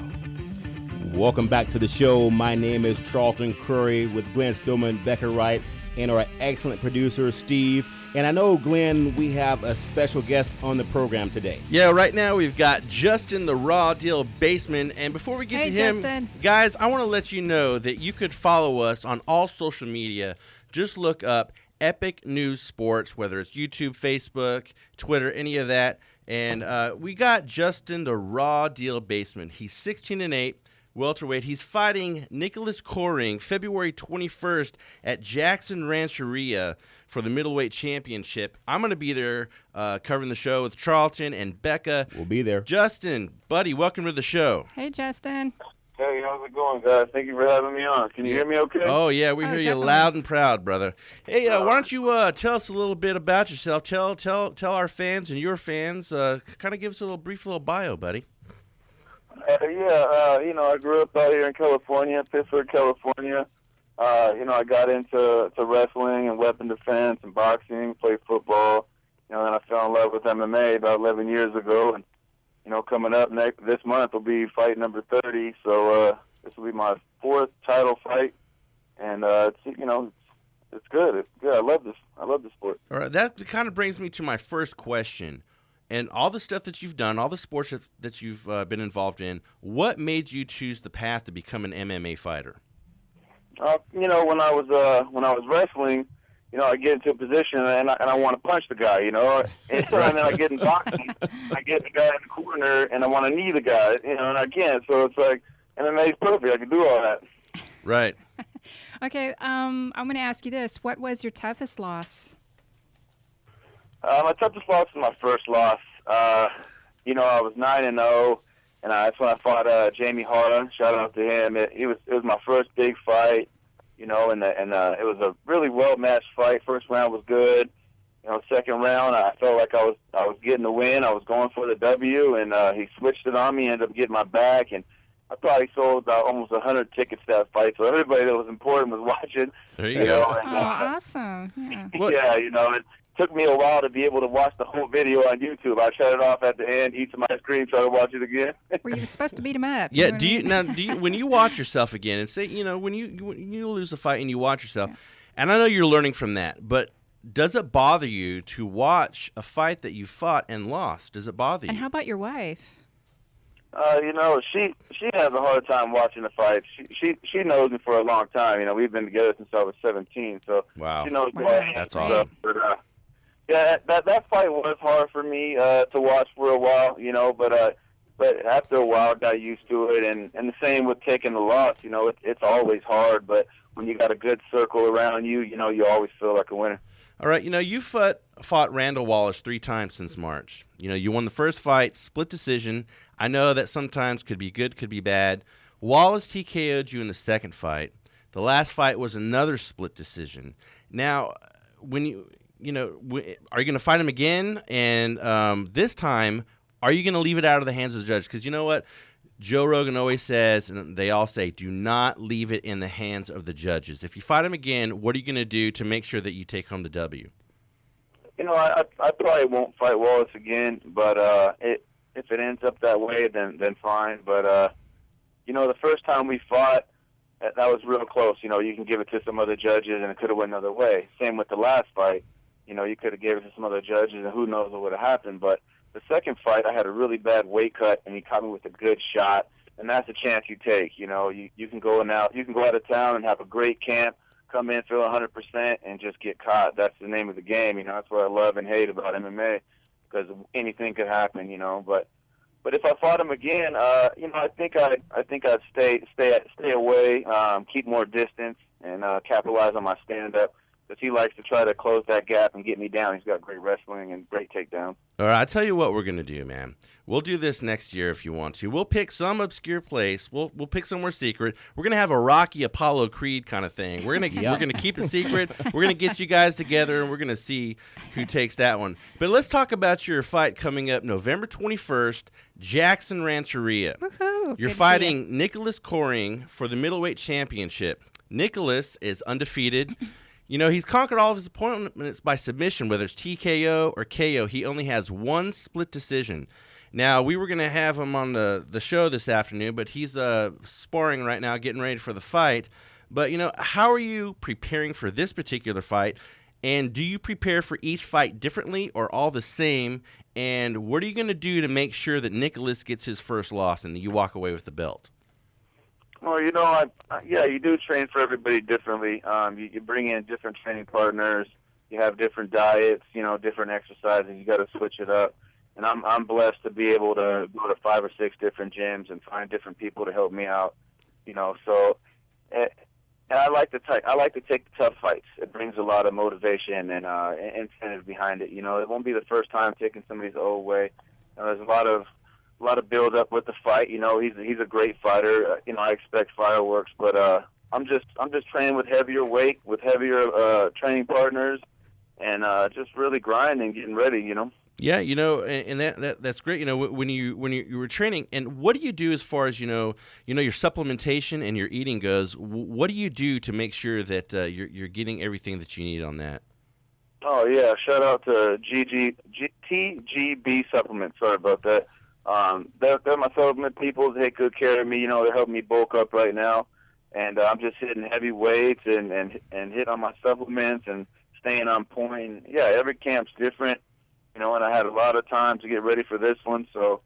Welcome back to the show. My name is Charlton Curry with Glenn Spillman, Becca Wright, and our excellent producer, Steve. And I know, Glenn, we have a special guest on the program today. Yeah, right now we've got Justin the Raw Deal Baseman. And before we get to him, Justin. guys, I want to let you know that you could follow us on all social media. Just look up Epic News Sports, whether it's YouTube, Facebook, Twitter, any of that. And we got Justin the Raw Deal Baseman. He's 16-8. Welterweight. He's fighting Nicholas Coring February 21st at Jackson Rancheria for the middleweight championship. I'm going to be there covering the show with Charlton and Becca. We'll be there. Justin, buddy, welcome to the show. Hey, Justin. Hey, how's it going, guys? Thank you for having me on. Can you hear me okay? Oh, yeah, we hear you definitely. loud and proud, brother. Hey, why don't you tell us a little bit about yourself? Tell our fans and your fans, kind of give us a brief little bio, buddy. I grew up out here in California, Pittsburgh, California. I got into wrestling and weapon defense and boxing, played football. Then I fell in love with MMA about 11 years ago. And, coming up this month will be fight number 30. So this will be my 4th title fight. And, it's good. It's good. I love this. I love the sport. All right, that kind of brings me to my first question. And all the stuff that you've done, all the sports that you've been involved in, what made you choose the path to become an MMA fighter? When I was wrestling, I get into a position and I want to punch the guy, and then I get in boxing, I get the guy in the corner and I want to knee the guy, and I can't. So it's like MMA is perfect. I can do all that. Right. Okay, I'm going to ask you this. What was your toughest loss? My toughest loss was my first loss. You know, I was 9-0, and that's when I fought Jamie Harlan. Shout out to him. It was my first big fight. You know, and it was a really well matched fight. First round was good. You know, second round I felt like I was getting the win. I was going for the W, and he switched it on me. Ended up getting my back, and I probably sold about almost 100 tickets to that fight. So everybody that was important was watching. There you go. Oh, awesome. Yeah. Yeah, you know, it took me a while to be able to watch the whole video on YouTube. I shut it off at the end, eat some ice cream, try to watch it again. Were you supposed to beat him up? Yeah. You know what I mean? When you watch yourself again, and say, you know, when you lose a fight and you watch yourself, and I know you're learning from that, but does it bother you to watch a fight that you fought and lost? Does it bother you? And how about your wife? You know, she has a hard time watching the fights. She knows me for a long time. You know, we've been together since I was 17. So wow, she knows that's awesome. But, yeah, that fight was hard for me to watch for a while. You know, but after a while, I got used to it. And the same with taking the loss. You know, it's always hard, but when you got a good circle around you, you know, you always feel like a winner. All right, you know, you fought Randall Wallace 3 times since March. You know, you won the first fight, split decision. I know that sometimes could be good, could be bad. Wallace TKO'd you in the second fight. The last fight was another split decision. Now, when are you going to fight him again? And this time, are you going to leave it out of the hands of the judge? Because you know what? Joe Rogan always says, and they all say, do not leave it in the hands of the judges. If you fight him again, what are you going to do to make sure that you take home the W? You know, I probably won't fight Wallace again, but if it ends up that way, then fine. But, you know, the first time we fought, that was real close. You know, you can give it to some other judges, and it could have went another way. Same with the last fight. You know, you could have gave it to some other judges, and who knows what would have happened. But the second fight, I had a really bad weight cut, and he caught me with a good shot, and that's a chance you take. You know, you can go out of town and have a great camp, come in, feel 100%, and just get caught. That's the name of the game. You know, that's what I love and hate about MMA, because anything could happen. You know, but if I fought him again, you know, I think I'd stay away, keep more distance, and capitalize on my stand-up. Because he likes to try to close that gap and get me down. He's got great wrestling and great takedowns. All right, I'll tell you what we're going to do, man. We'll do this next year if you want to. We'll pick some obscure place. We'll pick somewhere secret. We're going to have a Rocky Apollo Creed kind of thing. We're going to keep it secret. We're going to get you guys together, and we're going to see who takes that one. But let's talk about your fight coming up November 21st, Jackson Rancheria. Woohoo! You're fighting Nicholas Coring for the middleweight championship. Nicholas is undefeated. You know, he's conquered all of his opponents by submission, whether it's TKO or KO. He only has one split decision. Now, we were going to have him on the show this afternoon, but he's sparring right now, getting ready for the fight. But, you know, how are you preparing for this particular fight? And do you prepare for each fight differently or all the same? And what are you going to do to make sure that Nicholas gets his first loss and you walk away with the belt? Well, you know, you do train for everybody differently. You bring in different training partners. You have different diets, you know, different exercises. You got to switch it up. And I'm blessed to be able to go to 5 or 6 different gyms and find different people to help me out. You know, so and I like to take the tough fights. It brings a lot of motivation and incentive behind it. You know, it won't be the first time taking somebody's old way. There's a lot of build up with the fight. You know, he's a great fighter. You know, I expect fireworks, but I'm just training with heavier weight, with heavier training partners, and just really grinding, getting ready. You know. Yeah, you know, and that's great. You know, when you were training, and what do you do as far as you know your supplementation and your eating goes? What do you do to make sure that you're getting everything that you need on that? Oh yeah, shout out to TGB Supplements. Sorry about that. They're my supplement people. They take good care of me. You know, they're helping me bulk up right now, and I'm just hitting heavy weights and hit on my supplements and staying on point. Yeah, every camp's different, you know, and I had a lot of time to get ready for this one, so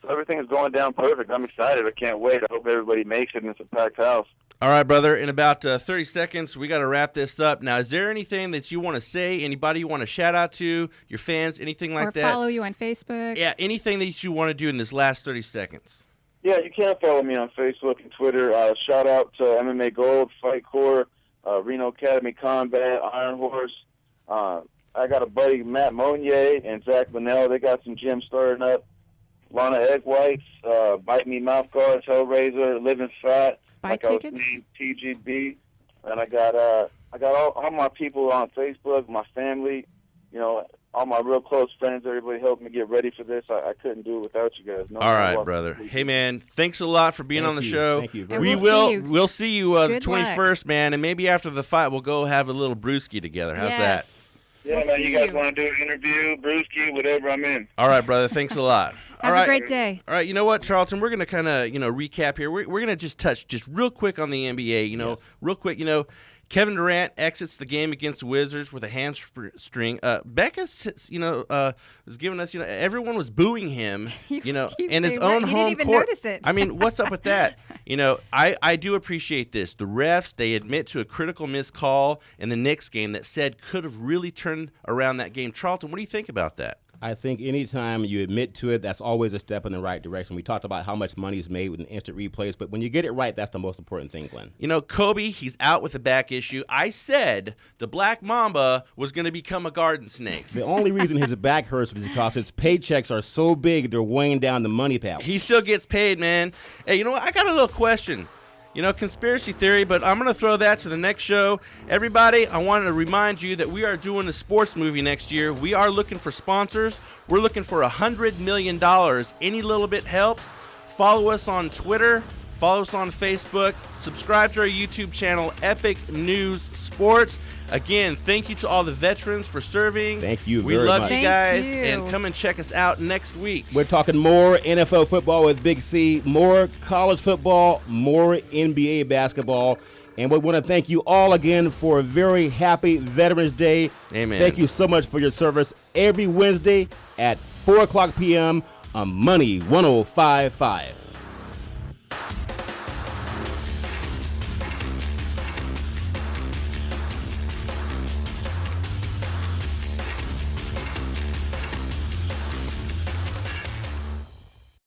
everything is going down perfect. I'm excited. I can't wait. I hope everybody makes it, and it's a packed house. All right, brother. In about 30 seconds, we got to wrap this up. Now, is there anything that you want to say? Anybody you want to shout out to? Your fans? Anything like that? Or follow you on Facebook? Yeah, anything that you want to do in this last 30 seconds. Yeah, you can follow me on Facebook and Twitter. Shout out to MMA Gold, Fight Core, Reno Academy Combat, Iron Horse. I got a buddy, Matt Monier and Zach Linnell. They got some gyms starting up. Lana Egg Whites, Bite Me Mouth Guards, Hellraiser, Living Fat. Buy like tickets. I was saying, TGB. And I got all my people on Facebook, my family, you know, all my real close friends. Everybody helped me get ready for this. I couldn't do it without you guys. No, All right, brother. Hey, man, thanks a lot for being on the show. Thank you. We'll see you the Good luck. 21st, man, and maybe after the fight we'll go have a little brewski together. How's that? Yeah, man, you guys want to do an interview, brewski, whatever, I'm in. All right, brother. Thanks a lot. Have a great day. All right, you know what, Charlton? We're going to kind of, recap here. We're going to just touch just real quick on the NBA, real quick, Kevin Durant exits the game against the Wizards with a hamstring. Becca, was giving us, everyone was booing him, in his own home didn't even court. notice it. I mean, what's up with that? I do appreciate this. The refs, they admit to a critical missed call in the Knicks game that said could have really turned around that game. Charlton, what do you think about that? I think anytime you admit to it, that's always a step in the right direction. We talked about how much money is made with an instant replays, but when you get it right, that's the most important thing, Glenn. Kobe, he's out with a back issue. I said the Black Mamba was going to become a garden snake. The only reason his back hurts is because his paychecks are so big, they're weighing down the money pouch. He still gets paid, man. Hey, you know what? I got a little question. Conspiracy theory, but I'm going to throw that to the next show. Everybody, I wanted to remind you that we are doing a sports movie next year. We are looking for sponsors. We're looking for $100 million. Any little bit helps. Follow us on Twitter. Follow us on Facebook. Subscribe to our YouTube channel, Epic News Sports. Again, thank you to all the veterans for serving. Thank you We very love much. you Thank guys, you. and come and check us out next week. We're talking more NFL football with Big C, more college football, more NBA basketball. And we want to thank you all again for a very happy Veterans Day. Amen. Thank you so much for your service every Wednesday at 4 o'clock p.m. on Money 105.5.